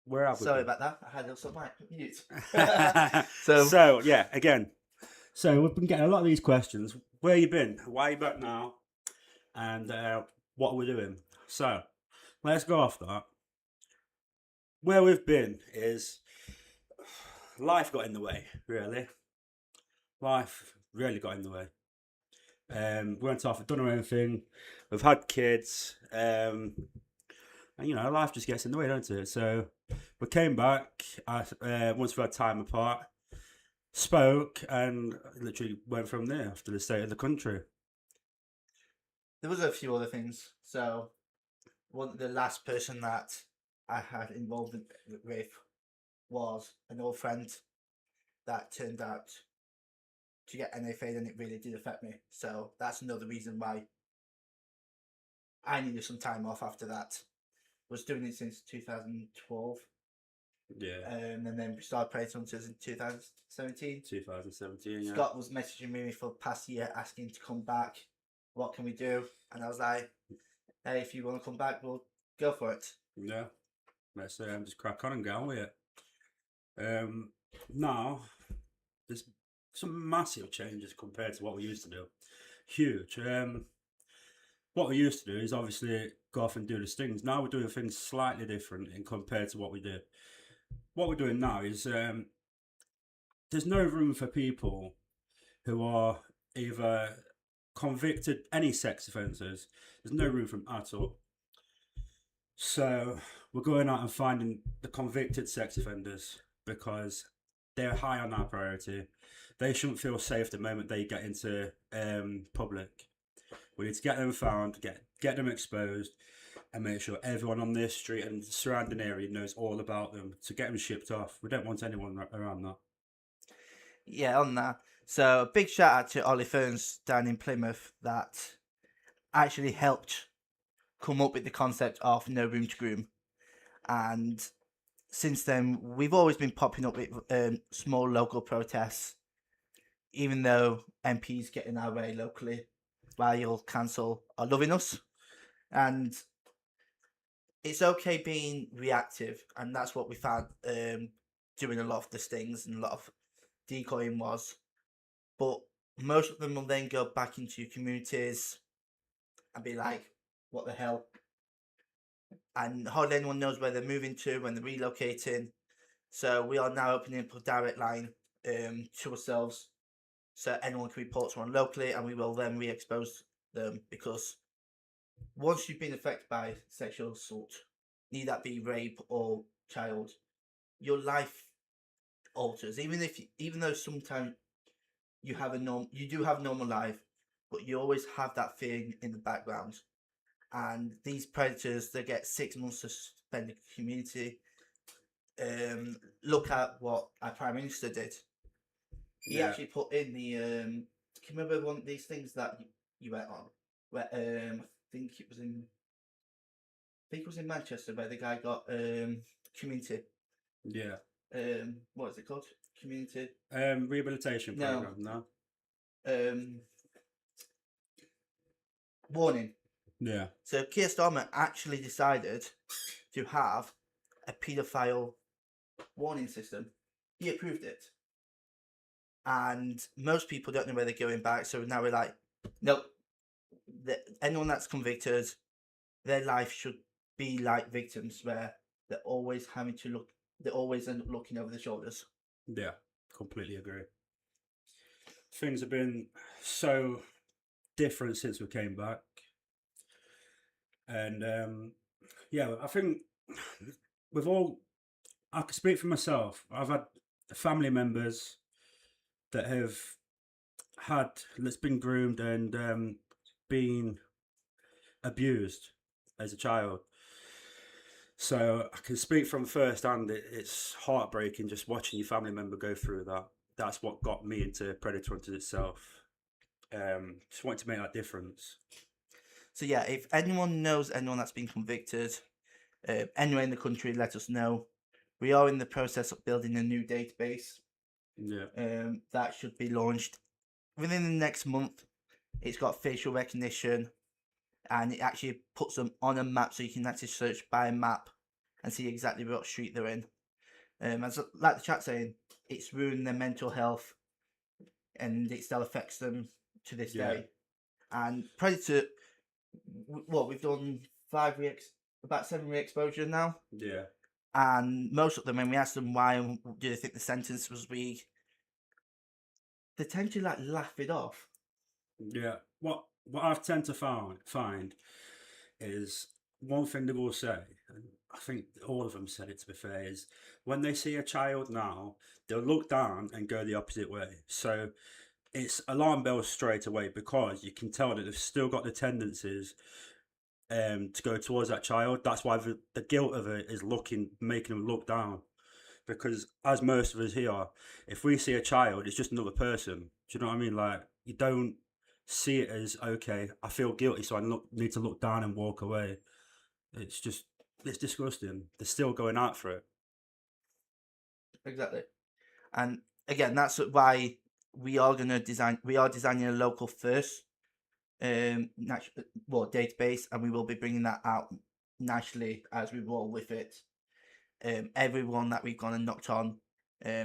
where have we Sorry been? about that. I had also my mute. So yeah, again. So we've been getting a lot of these questions. Where you been? Why are you back now? And what are we doing? So let's go off that. Where we've been is life got in the way, really. Life really got in the way. We went off, we've done our own thing, we've had kids, and life just gets in the way, don't it? So we came back once we had time apart, spoke, and literally went from there after the state of the country. There was a few other things. So, the last person that I had involvement with was an old friend that turned out to get NFA'd, and it really did affect me. So that's another reason why I needed some time off after that. Was doing it since 2012. Yeah. And then we started Predator Hunters in 2017. 2017, yeah. Scott was messaging me for the past year asking to come back. What can we do? And I was like, hey, if you want to come back, we'll go for it. Yeah. Let's just crack on and get on with it. Now, there's some massive changes compared to what we used to do. Huge. What we used to do is obviously go off and do the stings. Now we're doing things slightly different in compared to what we did. What we're doing now is there's no room for people who are either convicted, any sex offences. There's no room for them at all. So we're going out and finding the convicted sex offenders because they're high on our priority. They shouldn't feel safe the moment they get into public. We need to get them found, get them exposed, and make sure everyone on this street and the surrounding area knows all about them to get them shipped off. We don't want anyone around that. Yeah, on that. So a big shout out to Ollie Ferns down in Plymouth that actually helped come up with the concept of No Room to Groom. And since then, we've always been popping up with small local protests, even though MPs get in our way locally, while council are loving us. And it's okay being reactive, and that's what we found doing a lot of the stings and a lot of decoying was. But most of them will then go back into communities and be like, what the hell? And hardly anyone knows where they're moving to when they're relocating. So we are now opening up a direct line to ourselves, so anyone can report someone locally, and we will then re-expose them, because once you've been affected by sexual assault, need that be rape or child, your life alters. Even though sometimes you do have a normal life, but you always have that fear in the background. And these predators, they get 6 months to spend in the community. Look at what our Prime Minister did. He actually put in the can you remember one of these things that you went on? Where I think it was in Manchester, where the guy got community. Yeah. What is it called? Community Rehabilitation program. No. Warning. Yeah. So Keir Starmer actually decided to have a paedophile warning system. He approved it. And most people don't know where they're going back. So now we're like, nope. Anyone that's convicted, their life should be like victims, where they're always they always end up looking over their shoulders. Yeah, completely agree. Things have been so different since we came back. And I think I can speak for myself. I've had family members that have been groomed and been abused as a child. So I can speak from first hand. It's heartbreaking just watching your family member go through that. That's what got me into Predator Hunters itself. Just wanted to make that difference. So yeah, if anyone knows anyone that's been convicted, anywhere in the country, let us know. We are in the process of building a new database. Yeah. That should be launched within the next month. It's got facial recognition, and it actually puts them on a map, so you can actually search by map and see exactly what street they're in. As like the chat saying, it's ruined their mental health, and it still affects them to this day. And Predator, what we've done about 7 re-exposure now. Yeah. And most of them, when we ask them why do they think the sentence was weak, they tend to like laugh it off. Yeah. What I've tend to find is one thing they will say, and I think all of them said it to be fair, is when they see a child now, they'll look down and go the opposite way. So it's alarm bells straight away because you can tell that they've still got the tendencies to go towards that child. That's why the guilt of it is making them look down. Because as most of us here, if we see a child, it's just another person. Do you know what I mean? Like, you don't see it as, okay, I feel guilty, so need to look down and walk away. It's disgusting. They're still going out for it. Exactly. And again, that's why we are designing a local first database, and we will be bringing that out nationally as we roll with it. Everyone that we've gone and knocked on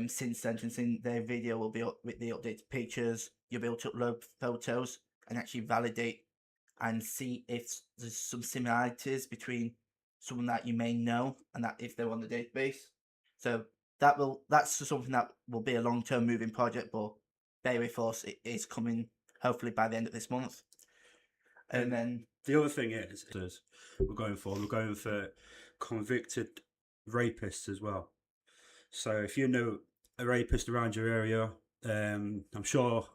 since sentencing, their video will be up with the updated pictures. You'll be able to upload photos and actually validate and see if there's some similarities between someone that you may know and that if they're on the database. So that's something that will be a long-term moving project, but bear with us, it is coming hopefully by the end of this month. And then the other thing is we're going for convicted rapists as well. So if you know a rapist around your area, I'm sure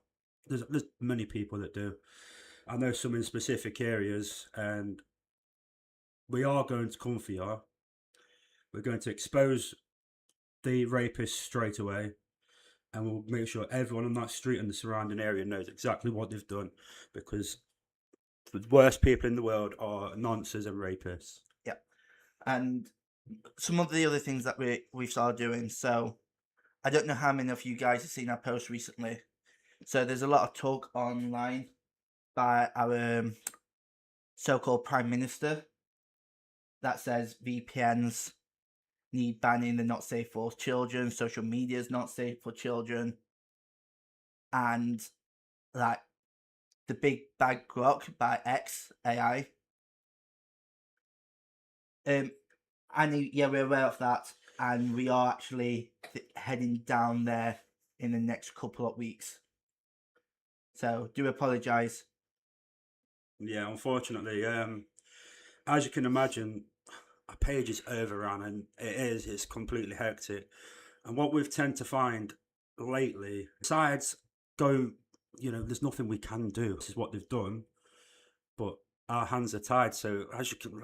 there's many people that do. I know some in specific areas, and we are going to come for you. We're going to expose the rapist straight away, and we'll make sure everyone on that street and the surrounding area knows exactly what they've done, because the worst people in the world are nonces and rapists. Yeah. And some of the other things that we've started doing. So I don't know how many of you guys have seen our post recently. So there's a lot of talk online by our so-called Prime Minister that says VPNs need banning, they're not safe for children, social media is not safe for children, and like the big bad grok by X AI. And yeah, we're aware of that, and we are actually heading down there in the next couple of weeks. So do apologise. Yeah, unfortunately, as you can imagine, our page is overrun, and it's completely hectic. And what we've tend to find lately, besides go, there's nothing we can do. This is what they've done, but our hands are tied. So as you can,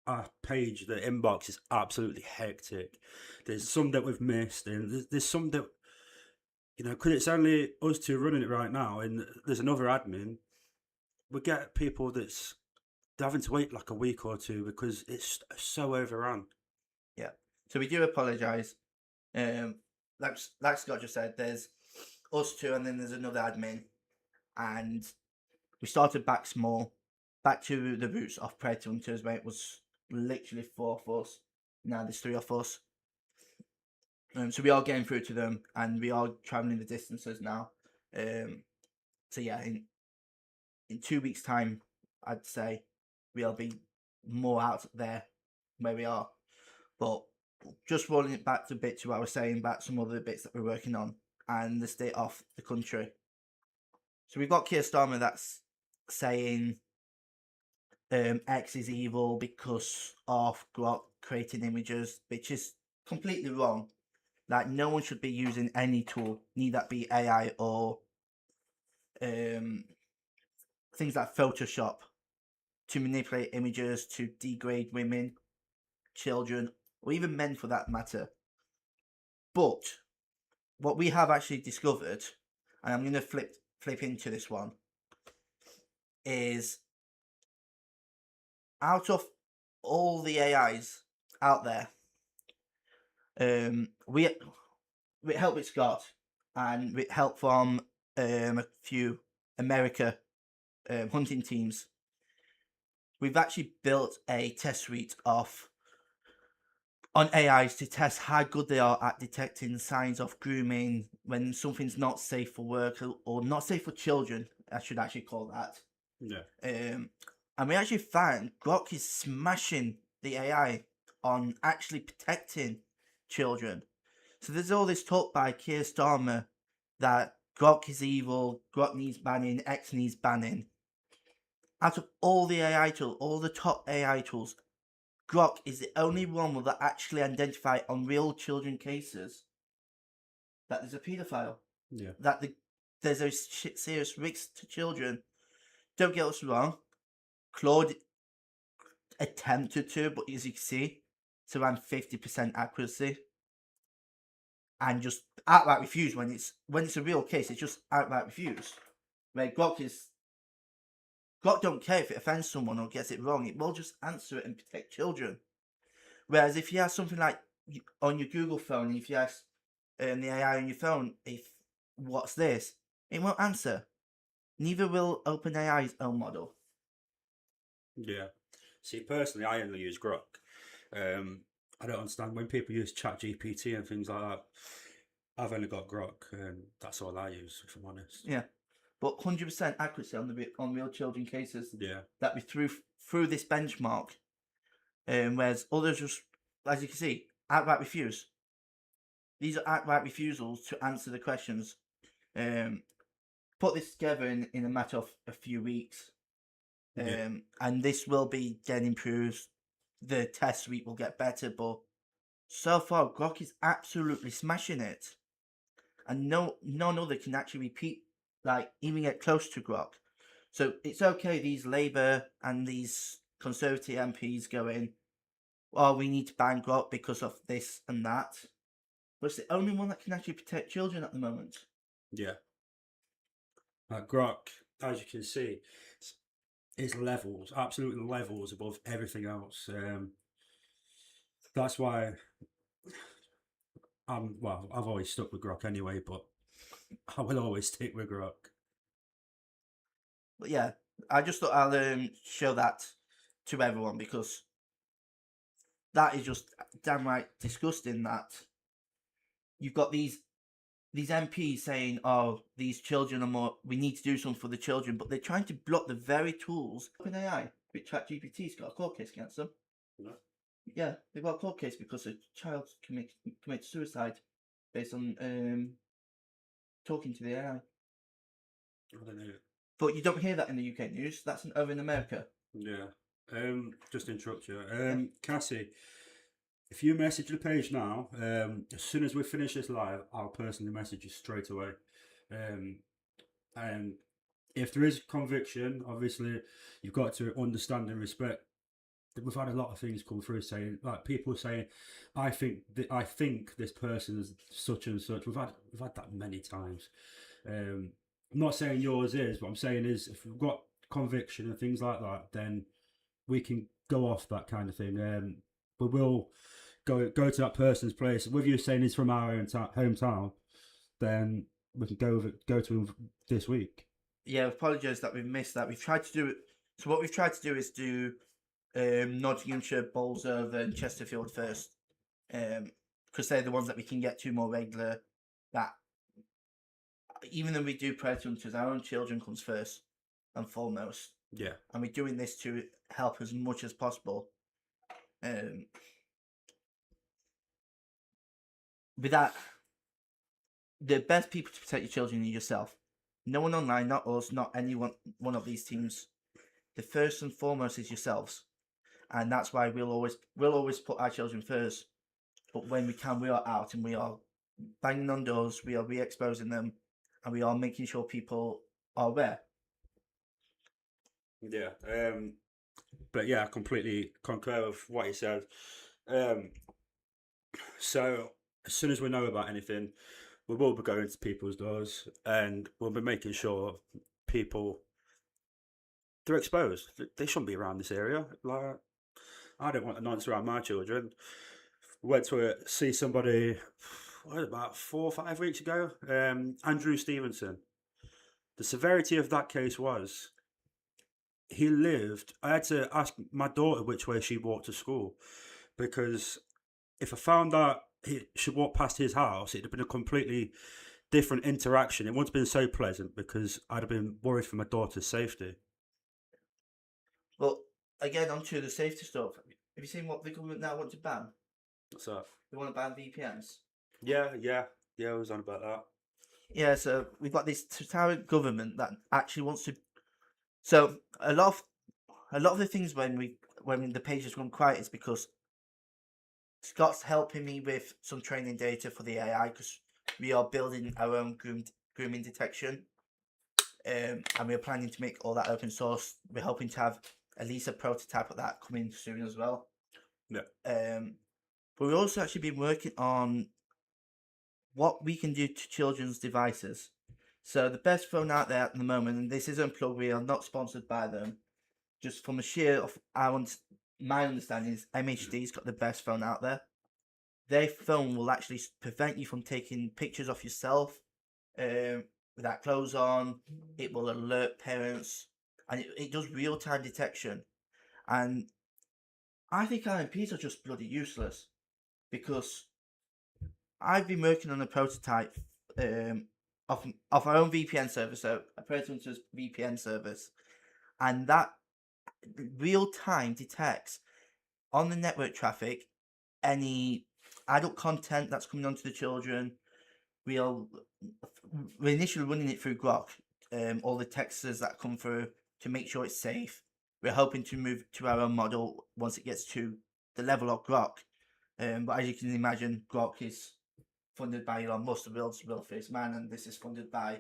our page, the inbox is absolutely hectic. There's some that we've missed, and there's some that, because it's only us two running it right now, and there's another admin. We get people they're having to wait like a week or two because it's so overrun. Yeah. So we do apologise. Like Scott just said, there's us two, and then there's another admin, and we started back small, back to the roots of Predator HunTers, where it was literally 4 of us. Now there's 3 of us. So we are getting through to them, and we are travelling the distances now. So yeah, in 2 weeks' time, I'd say we'll be more out there where we are. But just rolling it back a bit to what I was saying about some other bits that we're working on and the state of the country. So we've got Keir Starmer that's saying X is evil because of Grok creating images, which is completely wrong. Like, no one should be using any tool, need that be AI or things like Photoshop, to manipulate images, to degrade women, children, or even men for that matter. But what we have actually discovered, and I'm going to flip into this one, is out of all the AIs out there, with help with Scott and with help from a few America hunting teams, we've actually built a test suite of on AIs to test how good they are at detecting signs of grooming when something's not safe for work or not safe for children. I should actually call that. Yeah. And we actually found Grok is smashing the AI on actually protecting children. So there's all this talk by Keir Starmer that Grok is evil, Grok needs banning, X needs banning. Out of all the AI tools, all the top AI tools, Grok is the only one that actually identify on real children cases that there's a paedophile. Yeah. That there's a serious risk to children. Don't get us wrong, Claude attempted to, but as you can see, it's around 50% accuracy. And just outright refuse when it's a real case, it's just outright refuse. Where Grok don't care if it offends someone or gets it wrong, it will just answer it and protect children. Whereas if you have something like on your Google phone, if you ask the AI on your phone, if what's this, it won't answer. Neither will OpenAI's own model. Yeah. See, personally, I only use Grok. I don't understand when people use ChatGPT and things like that. I've only got Grok, and that's all I use, if I'm honest. Yeah, but 100% accuracy on real children cases. Yeah. That we through this benchmark, whereas others just, as you can see, outright refuse. These are outright refusals to answer the questions. Put this together in a matter of a few weeks. And this will be getting improved. The test suite will get better, but so far Grok is absolutely smashing it, and none other can actually repeat, like even get close to Grok. So it's okay. These Labour and these Conservative MPs going, "Oh, we need to ban Grok because of this and that," but it's the only one that can actually protect children at the moment. Yeah. Grok, as you can see, it's levels, absolute levels above everything else. That's why I've always stuck with Grok anyway, but I will always stick with Grok. But yeah, I just thought I'll show that to everyone because that is just downright disgusting that you've got these MPs saying, "Oh, these children are more. We need to do something for the children," but they're trying to block the very tools. OpenAI with ChatGPT's got a court case against them. No. Yeah, they've got a court case because a child commits suicide based on talking to the AI. I don't know. But you don't hear that in the UK news. That's over in America. Yeah. Just interrupt you. Cassie, if you message the page now, as soon as we finish this live, I'll personally message you straight away. And if there is conviction, obviously you've got to understand and respect. We've had a lot of things come through saying, like people saying, I think this person is such and such. We've had that many times. I'm not saying yours is, but I'm saying is if we've got conviction and things like that, then we can go off that kind of thing. We will go to that person's place. With you saying he's from our hometown, then we can go to him this week. Yeah, apologise that we've missed that. We've tried to do it. So what we've tried to do is do Nottinghamshire, Bolsover, and Chesterfield first, because they're the ones that we can get to more regular. That even though we do Predator Hunters, our own children comes first and foremost. Yeah, and we're doing this to help as much as possible. With that, the best people to protect your children are yourself. No one online, not us, not any one of these teams. The first and foremost is yourselves, and that's why we'll always put our children first. But when we can, we are out and we are banging on doors, we are re-exposing them, and we are making sure people are aware. Yeah. But yeah, I completely concur with what you said. So as soon as we know about anything, we will be going to people's doors and we'll be making sure people, they're exposed. They shouldn't be around this area. Like, I don't want the nonsense around my children. Went to see somebody about 4 or 5 weeks ago. Andrew Stevenson. The severity of that case was he lived. I had to ask my daughter which way she walked to school because if I found out he should walk past his house, it'd have been a completely different interaction. It wouldn't have been so pleasant because I'd have been worried for my daughter's safety. But again, onto the safety stuff. Have you seen what the government now want to ban? What's that? They want to ban VPNs. Yeah. I was on about that. Yeah, so we've got this tyrant government that actually wants to. So a lot of the things when the pages run quiet is because Scott's helping me with some training data for the AI because we are building our own grooming detection, and we're planning to make all that open source. We're hoping to have at least a prototype of that coming soon as well. Yeah. But we've also actually been working on what we can do to children's devices. So the best phone out there at the moment, and this isn't plug, we are not sponsored by them. Just from a sheer of my understanding is MHD's got the best phone out there. Their phone will actually prevent you from taking pictures of yourself without clothes on. It will alert parents, and it does real-time detection. And I think IMPs are just bloody useless because I've been working on a prototype of our own VPN service, so a HunTers VPN service, and that real time detects on the network traffic any adult content that's coming onto the children. We're initially running it through Grok, all the texts that come through to make sure it's safe. We're hoping to move to our own model once it gets to the level of Grok. But as you can imagine, Grok is funded by Elon Musk, the world's wealthiest man, and this is funded by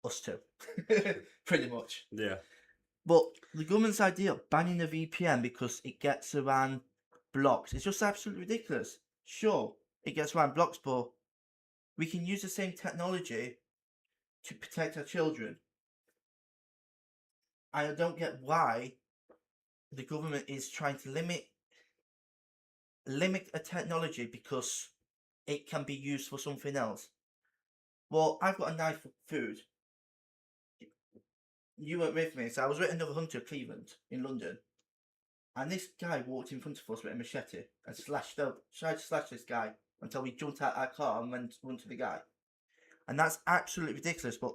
us too, pretty much. Yeah. But the government's idea of banning a VPN because it gets around blocks is just absolutely ridiculous. Sure, it gets around blocks, but we can use the same technology to protect our children. I don't get why the government is trying to limit a technology because it can be used for something else. Well, I've got a knife for food. You weren't with me, so I was with another hunter, Cleveland, in London, and this guy walked in front of us with a machete and tried to slash this guy until we jumped out our car and went run to the guy. And that's absolutely ridiculous, but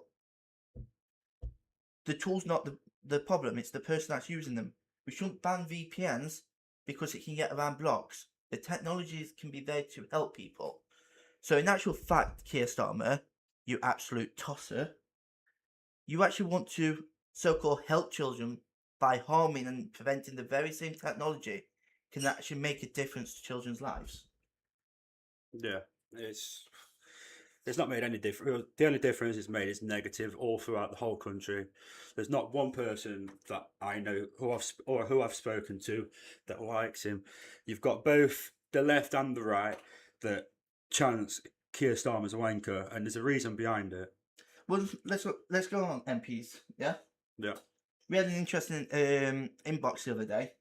the tool's not the problem, it's the person that's using them. We shouldn't ban VPNs because it can get around blocks. The technologies can be there to help people. So in actual fact, Keir Starmer, you absolute tosser, you actually want to so-called help children by harming and preventing the very same technology can actually make a difference to children's lives. Yeah, it's not made any difference. The only difference it's made is negative all throughout the whole country. There's not one person that I know who I've spoken to that likes him. You've got both the left and the right that chants Keir Starmer's a wanker, and there's a reason behind it. Well, let's go on MPs. Yeah. Yeah. We had an interesting inbox the other day.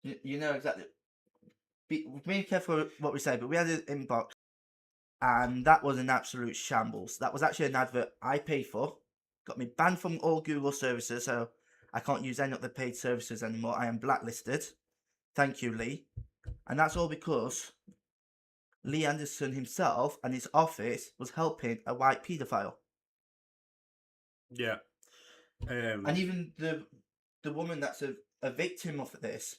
You know exactly. Be careful what we say, but we had an inbox, and that was an absolute shambles. That was actually an advert I paid for. Got me banned from all Google services, so I can't use any of the paid services anymore. I am blacklisted. Thank you, Lee. And that's all because Lee Anderson himself and his office was helping a white paedophile. Yeah. And even the woman that's a victim of this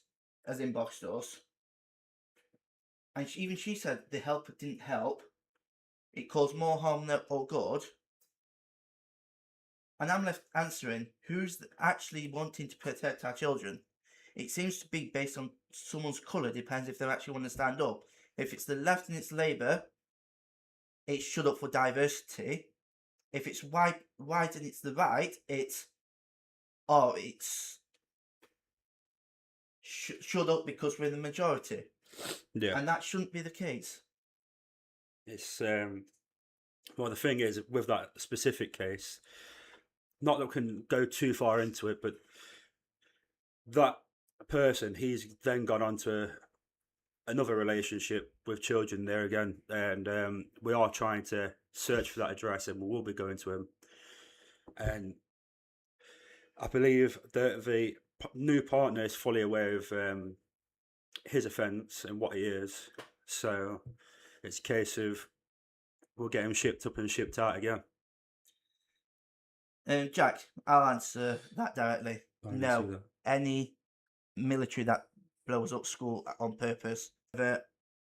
has inboxed us. And even she said the help didn't help. It caused more harm than or good. And I'm left answering, who's actually wanting to protect our children? It seems to be based on someone's colour, depends if they actually want to stand up. If it's the left and it's Labour, it's shut up for diversity. If it's white and it's the right, it's shut up because we're the majority. Yeah. And that shouldn't be the case. It's well, the thing is with that specific case, not that we can go too far into it, but that person, he's then gone on to another relationship with children there again, and we are trying to search for that address, and we will be going to him. And I believe that the new partner is fully aware of his offence and what he is. So it's a case of we'll get him shipped up and shipped out again. Jack, I'll answer that directly. No, any military that blows up school on purpose.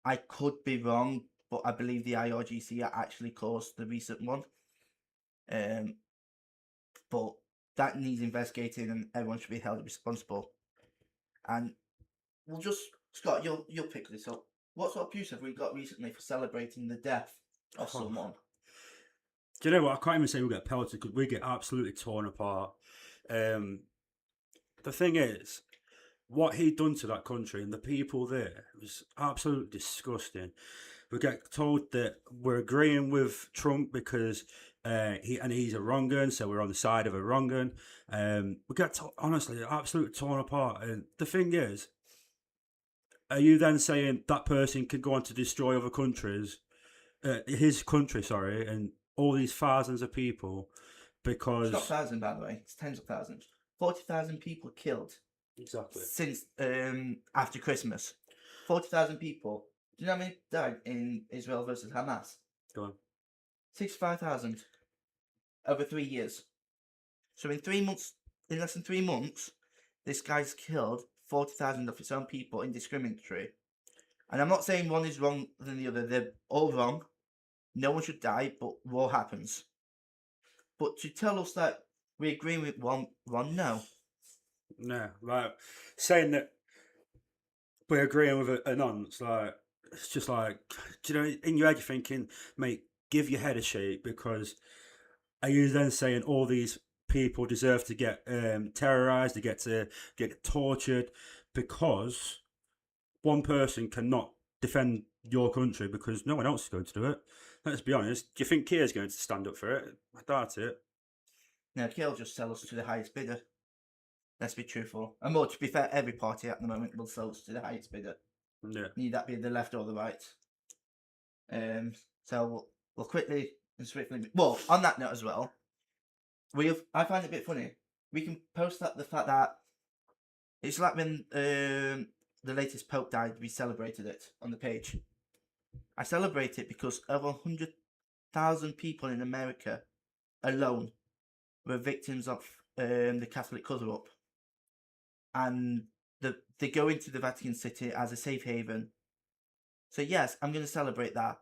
I could be wrong, but I believe the IRGC actually caused the recent one. But that needs investigating, and everyone should be held responsible. And we'll just, Scott, you'll pick this up. What sort of abuse have we got recently for celebrating the death of someone? Do you know what? I can't even say we get pelted because we get absolutely torn apart. The thing is, what he'd done to that country and the people there was absolutely disgusting. We get told that we're agreeing with Trump because he's a wrong un, so we're on the side of a wrong un. We get honestly absolutely torn apart. And the thing is, are you then saying that person could go on to destroy other countries, his country, sorry, and all these thousands of people because it's not thousands, by the way. It's tens of thousands. 40,000 people killed. Exactly. Since after Christmas, 40,000 people. Do you know how many died in Israel versus Hamas? Go on. 65,000 over 3 years. So in 3 months, in less than 3 months, this guy's killed 40,000 of his own people indiscriminately. And I'm not saying one is wrong than the other. They're all wrong. No one should die, but war happens. But to tell us that we agree with one, no. No, like saying that we're agreeing with a nonce, like it's just like, do you know, in your head you're thinking, mate, give your head a shake, because are you then saying all these people deserve to get terrorized, to get tortured because one person cannot defend your country because no one else is going to do it? Let's be honest. Do you think Keir's going to stand up for it? I doubt it. No, Keir'll just sell us to the highest bidder. Let's be truthful. And more, to be fair, every party at the moment will sell us to the highest bidder. Yeah. Need that be the left or the right. So we'll quickly and swiftly. Well, on that note as well, I find it a bit funny. We can post the fact that it's like when the latest Pope died, we celebrated it on the page. I celebrate it because over 100,000 people in America alone were victims of the Catholic cover-up. And they go into the Vatican City as a safe haven. So yes, I'm going to celebrate that.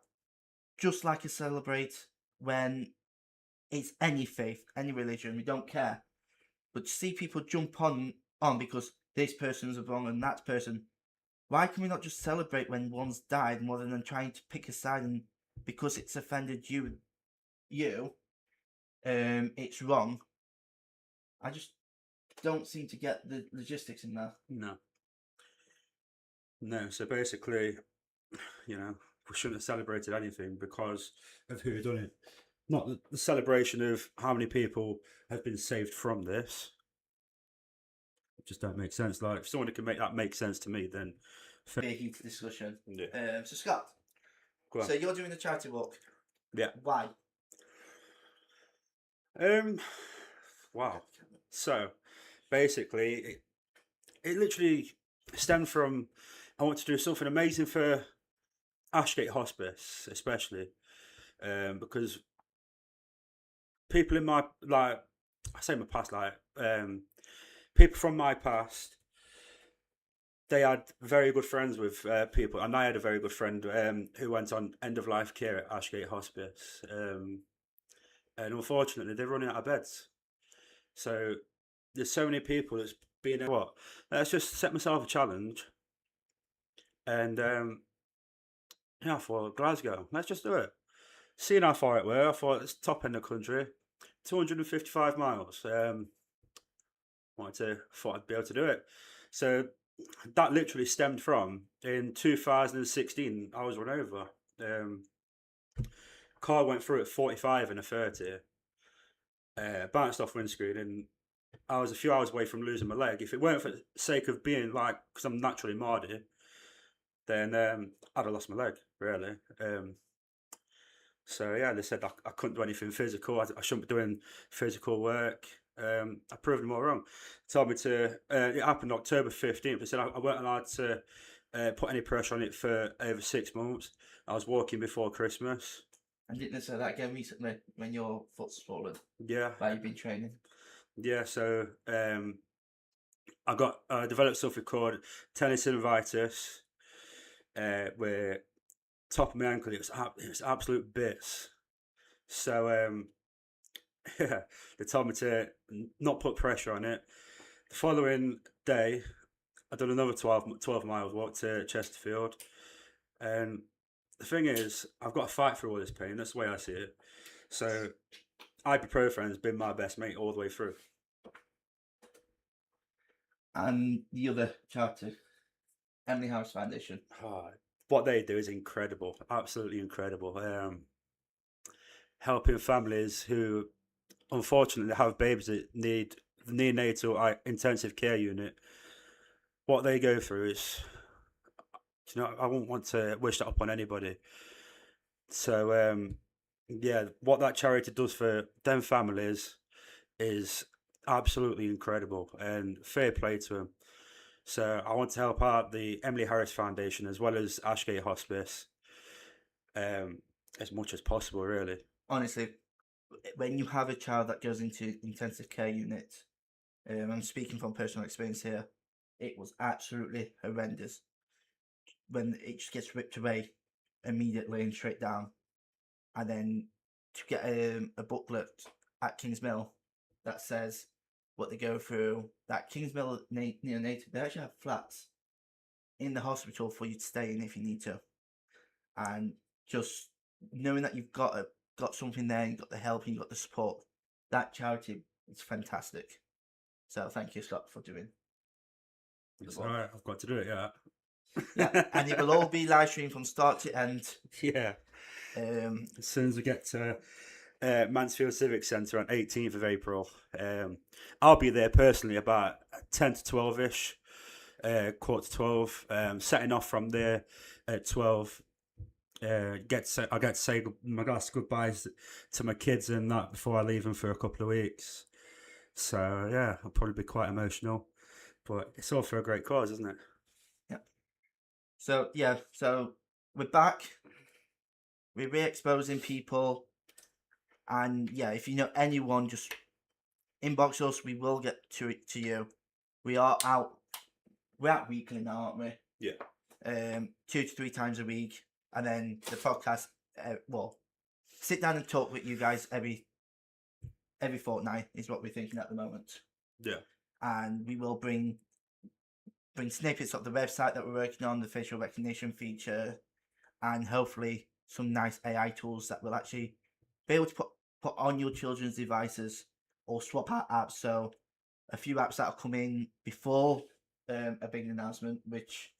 Just like I celebrate when it's any faith, any religion, we don't care. But to see people jump on because this person's wrong and that person, why can we not just celebrate when one's died more than trying to pick a side and because it's offended you, it's wrong? I just don't seem to get the logistics in there. No, so basically, we shouldn't have celebrated anything because of who had done it. Not the celebration of how many people have been saved from this. It just don't make sense. Like, if someone can make that make sense to me, then... Be a heated discussion. Yeah. So Scott, so you're doing the charity walk. Yeah. Why? Wow. So, basically, it literally stemmed from I want to do something amazing for Ashgate Hospice, especially because people in my past, people from my past, they had very good friends with people, and I had a very good friend who went on end of life care at Ashgate Hospice, and unfortunately they're running out of beds. So there's so many people that's been let's just set myself a challenge, and I thought Glasgow, let's just do it. Seeing how far it were, I thought it's top end of the country, 255 miles. Thought I'd be able to do it. So that literally stemmed from in 2016. I was run over. Car went through at 45 and a 30. Bounced off windscreen, and I was a few hours away from losing my leg. If it weren't for the sake of being because I'm naturally mardy, then I'd have lost my leg, really. So yeah, they said I couldn't do anything physical. I shouldn't be doing physical work. I proved them all wrong. Told me to. It happened October 15th. They said I weren't allowed to put any pressure on it for over 6 months. I was walking before Christmas. And didn't say that again recently when your foot's swollen? Yeah. Where you've been training? Yeah, so I developed something called tendinitis, where top of my ankle it was absolute bits. So yeah, they told me to not put pressure on it. The following day, I done another 12 miles walk to Chesterfield, and the thing is, I've got to fight through all this pain. That's the way I see it. So ibuprofen has been my best mate all the way through. And the other charity, Emily Harris Foundation. Oh, what they do is incredible, absolutely incredible. Helping families who unfortunately have babies that need the neonatal intensive care unit. What they go through is, I wouldn't want to wish that upon anybody. So yeah, what that charity does for them families is absolutely incredible, and fair play to them. So I want to help out the Emily Harris Foundation as well as Ashgate Hospice, as much as possible, really. Honestly, when you have a child that goes into intensive care unit, I'm speaking from personal experience here, it was absolutely horrendous when it just gets ripped away immediately and straight down. And then to get a booklet at Kingsmill that says what they go through, that Kingsmill neonatal, they actually have flats in the hospital for you to stay in if you need to. And just knowing that you've got something there, you've got the help, and you've got the support, that charity is fantastic. So thank you, Scott, for doing. It's all right. I've got to do it. Yeah. Yeah, and it will all be live streamed from start to end. Yeah. As soon as we get to Mansfield Civic Centre on 18th of April, I'll be there personally about 10 to 12ish, quarter to 12. Setting off from there at 12. I get to say my last goodbyes to my kids and that before I leave them for a couple of weeks. So yeah, I'll probably be quite emotional, but it's all for a great cause, isn't it? Yeah. So yeah, so we're back. We're re-exposing people, and yeah, if you know anyone, just inbox us. We will get to you. We are out. We're out weekly now, aren't we? Yeah. 2 to 3 times a week, and then the podcast. Sit down and talk with you guys every fortnight is what we're thinking at the moment. Yeah. And we will bring snippets of the website that we're working on, the facial recognition feature, and hopefully some nice AI tools that will actually be able to put on your children's devices or swap out apps. So a few apps that will come in before a big announcement, which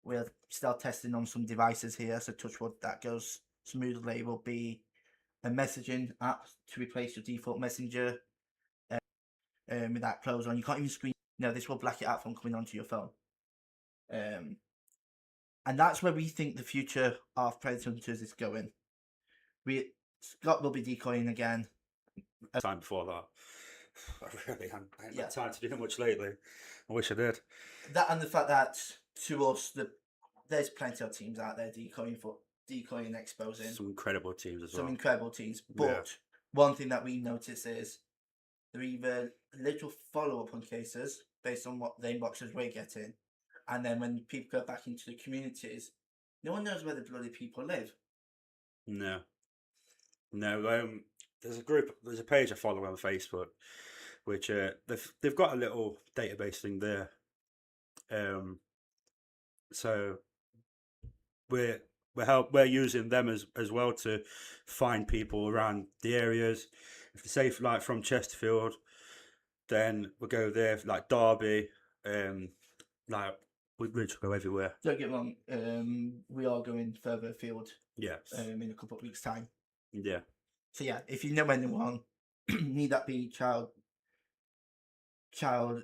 we're still testing on some devices here. So touch wood that goes smoothly, will be a messaging app to replace your default messenger with that closed on. You can't even screen. No, this will black it out from coming onto your phone. And that's where we think the future of Predator Hunters is going. Scott will be decoying again. Time before that. I really haven't had time to do much lately. I wish I did. That and the fact that to us, there's plenty of teams out there decoying and exposing. Some incredible teams as well. Some incredible teams. But one thing that we notice is they're either little follow-up on cases based on what the inboxes we're getting. And then when people go back into the communities, no one knows where the bloody people live. No. There's a page I follow on Facebook, which they've got a little database thing there. So we're using them as well to find people around the areas. If they say like from Chesterfield, then we'll go there. Like Derby, like we literally go everywhere. Don't get me wrong, we are going further afield. Yes. In a couple of weeks' time. Yeah. So yeah, if you know anyone, need that be child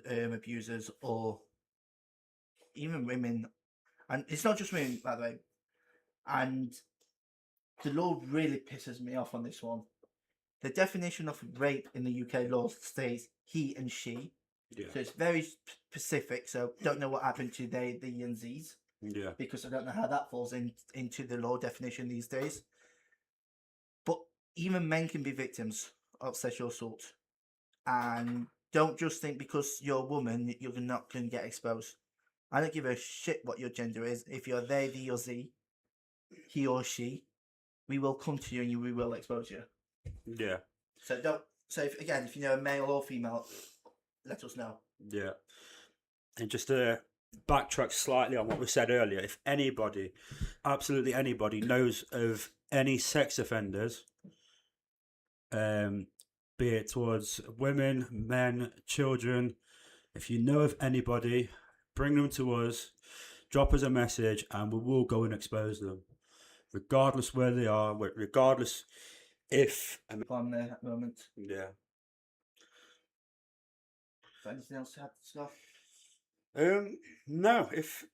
abusers or even women, and it's not just women, by the way. And the law really pisses me off on this one. The definition of rape in the UK law states he and she. Yeah. So it's very specific. So don't know what happened to they, and Z's. Yeah. Because I don't know how that falls into the law definition these days. But even men can be victims of sexual assault. And don't just think because you're a woman, you're not going to get exposed. I don't give a shit what your gender is. If you're they, thee, or z, he or she, we will come to you and we will expose you. Yeah. So don't. So if you know a male or female, let us know. Yeah. And just to backtrack slightly on what we said earlier, if anybody, absolutely anybody, knows of any sex offenders, be it towards women, men, children, if you know of anybody, bring them to us, drop us a message, and we will go and expose them, regardless where they are, regardless if. On there at the moment. Yeah. Anything else to add, Scott? No. If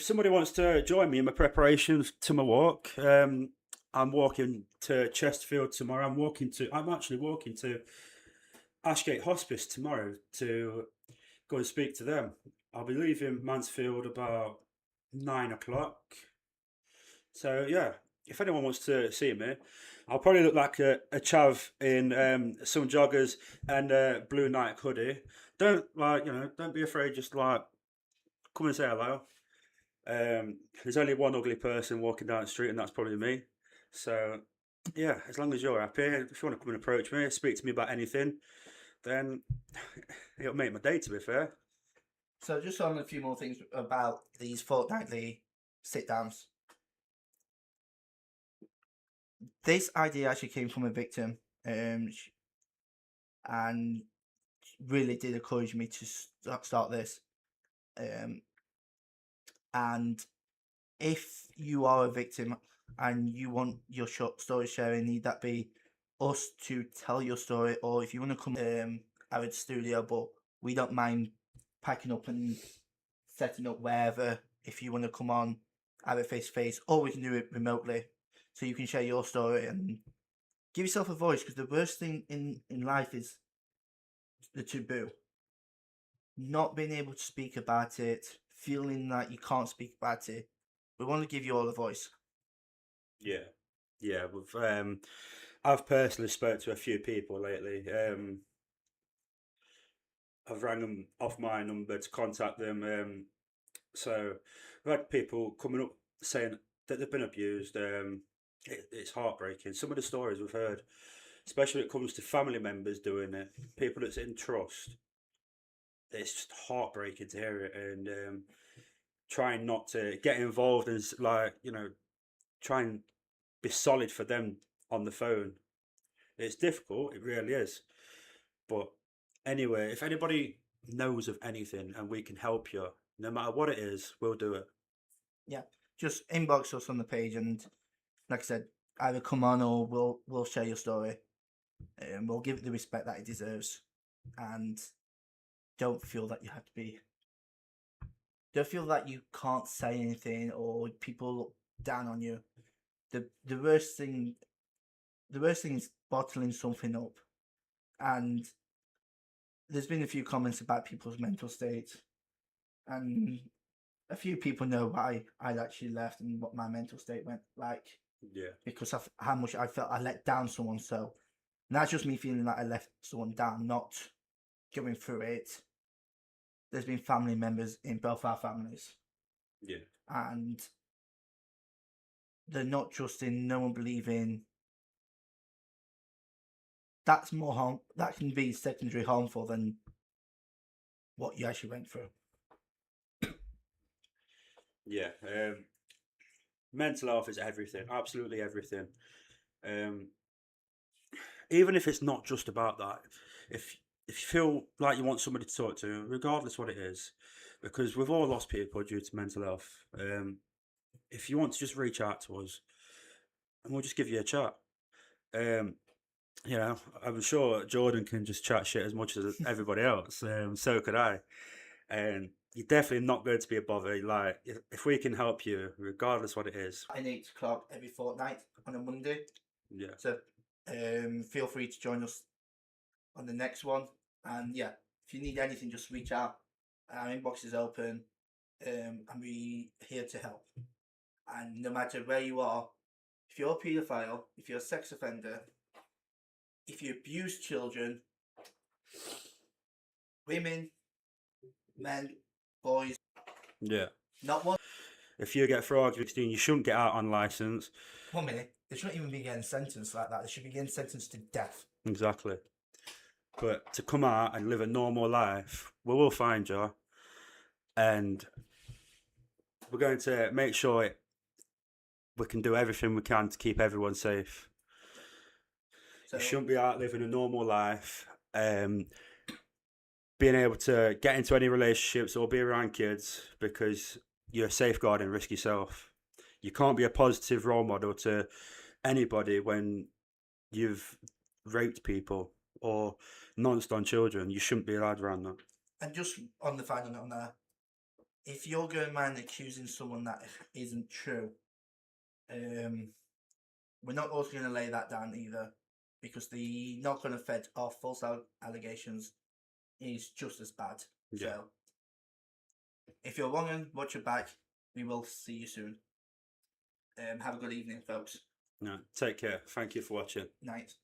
somebody wants to join me in my preparations to my walk, I'm walking to Chesterfield tomorrow. I'm actually walking to Ashgate Hospice tomorrow to go and speak to them. I'll be leaving Mansfield about 9 o'clock. So yeah, if anyone wants to see me, I'll probably look like a chav in some joggers and a blue Nike hoodie. Don't be afraid. Just like come and say hello. There's only one ugly person walking down the street, and that's probably me. So yeah, as long as you're happy, if you want to come and approach me, speak to me about anything, then it'll make my day. To be fair. So just on a few more things about these fortnightly sit downs. This idea actually came from a victim, and really did encourage me to start this. And if you are a victim and you want your short story sharing, need that be us to tell your story, or if you want to come out of the studio, but we don't mind packing up and setting up wherever. If you want to come on, have it face to face, or we can do it remotely, so you can share your story and give yourself a voice. Because the worst thing in life is the taboo. Not being able to speak about it, feeling that you can't speak about it. We want to give you all a voice. Yeah. I've personally spoke to a few people lately. I've rang them off my number to contact them. So I've had people coming up saying that they've been abused. It's heartbreaking. Some of the stories we've heard, especially when it comes to family members doing it, people that's in trust. It's just heartbreaking to hear it, and trying not to get involved and try and be solid for them on the phone. It's difficult, it really is. But anyway, if anybody knows of anything and we can help you, no matter what it is, we'll do it. Yeah, just inbox us on the page, and like I said, either come on or we'll share your story, and we'll give it the respect that it deserves. And don't feel that you have to be. Don't feel that you can't say anything or people look down on you. The worst thing is bottling something up. And there's been a few comments about people's mental state, and a few people know why I'd actually left and what my mental state went like. Yeah. Because of how much I felt I let down someone. So, and that's just me feeling like I left someone down, not going through it. There's been family members in both our families. Yeah. And they're not trusting, no one believing. That's more harm. That can be secondary harmful than what you actually went through. Yeah. Mental health is everything, absolutely everything. Even if it's not just about that, if you feel like you want somebody to talk to, regardless what it is, because we've all lost people due to mental health. If you want to just reach out to us, and we'll just give you a chat. I'm sure Jordan can just chat shit as much as everybody else. So could I. And you're definitely not going to be a bother. Like if we can help you, regardless what it is. 8 o'clock every fortnight on a Monday. Yeah. So feel free to join us on the next one. And yeah, if you need anything, just reach out. Our inbox is open. and we're here to help. And no matter where you are, if you're a paedophile, if you're a sex offender, if you abuse children, women, men, boys, Yeah. not one. If you get fraud 16, you shouldn't get out on license. 1 minute, they shouldn't even be getting sentenced like that. They should be getting sentenced to death. Exactly. But to come out and live a normal life, we will find you. And we're going to make sure we can do everything we can to keep everyone safe. So, You shouldn't be out living a normal life, being able to get into any relationships or be around kids because you're safeguarding risk yourself. You can't be a positive role model to anybody when you've raped people or nonced on children. You shouldn't be allowed around that. and just on the final note on there, if you're going around accusing someone that isn't true, we're not also going to lay that down either, because the not going to fed or false allegations is just as bad. Yeah. So, if you're wrong and watch your back, we will see you soon. Have a good evening, folks. No, take care. Thank you for watching. Night.